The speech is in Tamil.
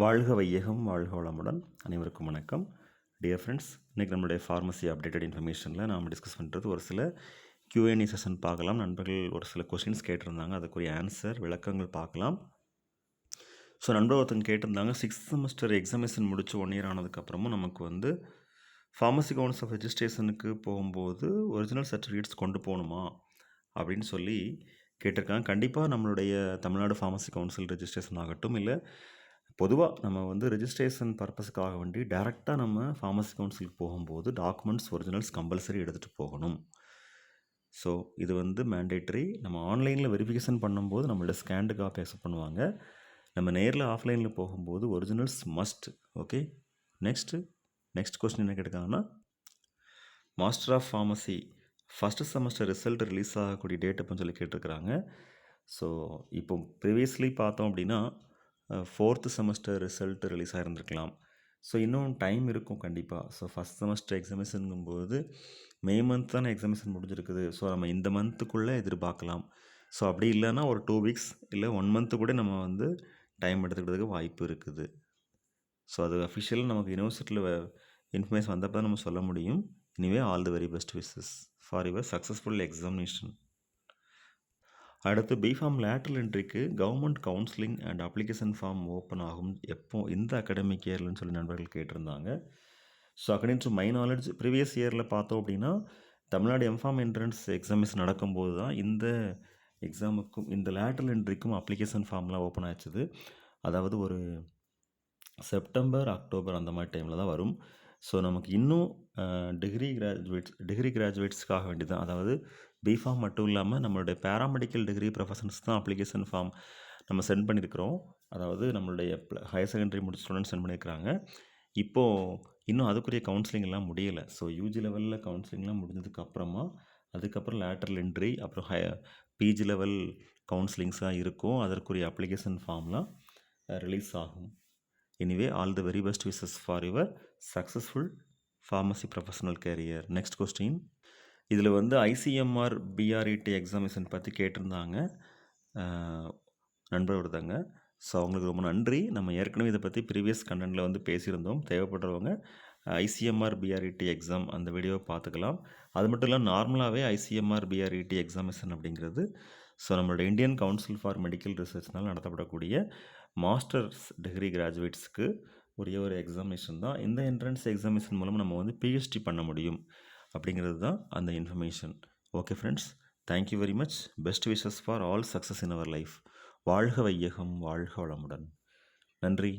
வாழ்க வையகம் வாழ்க வளமுடன். அனைவருக்கும் வணக்கம். டியர் ஃப்ரெண்ட்ஸ், இன்றைக்கி நம்மளுடைய ஃபார்மசி அப்டேட்டட் இன்ஃபர்மேஷனில் நாம் டிஸ்கஸ் பண்ணுறது ஒரு சில Q&A செஷன் பார்க்கலாம். நண்பர்கள் ஒரு சில கொஸ்டின்ஸ் கேட்டிருந்தாங்க, அதுக்குரிய ஆன்சர் விளக்கங்கள் பார்க்கலாம். ஸோ நண்பர் ஒருத்தங்க கேட்டிருந்தாங்க, 6th செமஸ்டர் எக்ஸாமினேஷன் முடிச்சு 1 year ஆனதுக்கப்புறமும் நமக்கு ஃபார்மசி கவுன்சில் ஆஃப் ரெஜிஸ்ட்ரேஷனுக்கு போகும்போது ஒரிஜினல் சர்டிஃபிகேட்ஸ் கொண்டு போகணுமா அப்படின்னு சொல்லி கேட்டிருக்காங்க. கண்டிப்பாக நம்மளுடைய தமிழ்நாடு ஃபார்மசி கவுன்சில் ரெஜிஸ்ட்ரேஷன் ஆகட்டும், இல்லை பொதுவாக நம்ம ரெஜிஸ்ட்ரேஷன் பர்பஸுக்காக வேண்டி டேரெக்டாக நம்ம ஃபார்மசி கவுன்சிலுக்கு போகும்போது டாக்குமெண்ட்ஸ் ஒரிஜினல்ஸ் கம்பல்சரி எடுத்துகிட்டு போகணும். ஸோ இது மேண்டேட்ரி. நம்ம ஆன்லைனில் வெரிஃபிகேஷன் பண்ணும்போது நம்மளோட ஸ்கேண்டு காப்பி அக்செப்ட் பண்ணுவாங்க. நம்ம நேரில் ஆஃப்லைனில் போகும்போது originals must. Okay, next question என்ன கேட்டிருக்காங்கன்னா, master of pharmacy first semester result release ஆகக்கூடிய டேட் எப்போன்னு சொல்லி கேட்டிருக்கிறாங்க. ஸோ இப்போ ப்ரீவியஸ்லி பார்த்தோம் அப்படின்னா 4th செமஸ்டர் ரிசல்ட் ரிலீஸ் ஆகிருந்துருக்கலாம். ஸோ இன்னும் டைம் இருக்கும் கண்டிப்பாக. ஸோ ஃபஸ்ட் செமஸ்டர் எக்ஸாமினேஷனுங்கும்போது மே மந்த் தானே எக்ஸாமினேஷன் முடிஞ்சிருக்குது. ஸோ நம்ம இந்த மந்த்துக்குள்ளே எதிர்பார்க்கலாம். ஸோ அப்படி இல்லைன்னா ஒரு 2 weeks இல்லை 1 month கூட நம்ம டைம் எடுத்துக்கிறதுக்கு வாய்ப்பு இருக்குது. ஸோ அது அஃபிஷியலாக நமக்கு யூனிவர்சிட்டியில் இன்ஃபர்மேஷன் வந்தப்போ தான் நம்ம சொல்ல முடியும். Anyway all the very best wishes for your successful examination. அடுத்து பிஃபார்ம் லேட்ரல் என்ட்ரிக்கு government counselling and application form open ஆகும் எப்போ, இந்த அகாடமிக் இயர்லன்னு சொல்லி நண்பர்கள் கேட்டிருந்தாங்க. So according to my knowledge previous இயரில் பார்த்தோம் அப்படின்னா தமிழ்நாடு எம்ஃபார்ம் என்ட்ரன்ஸ் எக்ஸாமினேஷன் நடக்கும்போது தான் இந்த எக்ஸாமுக்கும் இந்த லேட்ரல் என்ட்ரிக்கும் அப்ளிகேஷன் ஃபார்ம்லாம் ஓப்பன் ஆச்சுது. அதாவது ஒரு செப்டம்பர் அக்டோபர் அந்த மாதிரி டைமில் தான் வரும். ஸோ நமக்கு இன்னும் டிகிரி கிராஜுவேட்ஸ்க்காக வேண்டி தான், அதாவது பிஃபார்ம் மட்டும் இல்லாமல் நம்மளுடைய பேராமெடிக்கல் டிகிரி ப்ரொஃபஷன்ஸ் தான் அப்ளிகேஷன் ஃபார்ம் நம்ம சென்ட் பண்ணியிருக்கிறோம். அதாவது நம்மளுடைய ஹையர் செகண்டரி முடிச்ச ஸ்டூடெண்ட்ஸ் சென்ட் பண்ணியிருக்கிறாங்க. இப்போது இன்னும் அதுக்குரிய கவுன்சிலிங்லாம் முடியலை. ஸோ யூஜி லெவலில் கவுன்சிலிங்லாம் முடிஞ்சதுக்கப்புறமா அதுக்கப்புறம் லேட்டரல் என்ட்ரி, அப்புறம் பிஜி லெவல் கவுன்சிலிங்ஸாக இருக்கும். அதற்குரிய அப்ளிகேஷன் ஃபார்ம்லாம் ரிலீஸ் ஆகும். Anyway all the very best wishes for your successful pharmacy professional career. Next question, இதில் ஐசிஎம்ஆர் பிஆர்இடி எக்ஸாமினேஷன் பற்றி கேட்டிருந்தாங்க நண்பர் ஒருத்தங்க. ஸோ அவங்களுக்கு ரொம்ப நன்றி. நம்ம ஏற்கனவே இதை பற்றி ப்ரீவியஸ் கண்டென்ட்டில் பேசியிருந்தோம். தேவைப்படுறவங்க ஐசிஎம்ஆர் பிஆர்இடி எக்ஸாம் அந்த வீடியோவை பார்த்துக்கலாம். அது மட்டும் இல்லாமல் நார்மலாகவே ஐசிஎம்ஆர் பிஆர்இடி எக்ஸாமினேஷன் அப்படிங்கிறது ஸோ நம்மளோட இந்தியன் கவுன்சில் ஃபார் மெடிக்கல் ரிசர்ச்னால் நடத்தப்படக்கூடிய மாஸ்டர்ஸ் டிகிரி கிராஜுவேட்ஸ்க்கு ஒரே ஒரு எக்ஸாமினேஷன் தான். இந்த என்ட்ரன்ஸ் எக்ஸாமினேஷன் மூலம் நம்ம பிஹெச்டி பண்ண முடியும் அப்படிங்கிறது தான் அந்த information. Okay friends, thank you very much. Best wishes for all success in our life. வாழ்க வையகம் வாழ்க வளமுடன். நன்றி.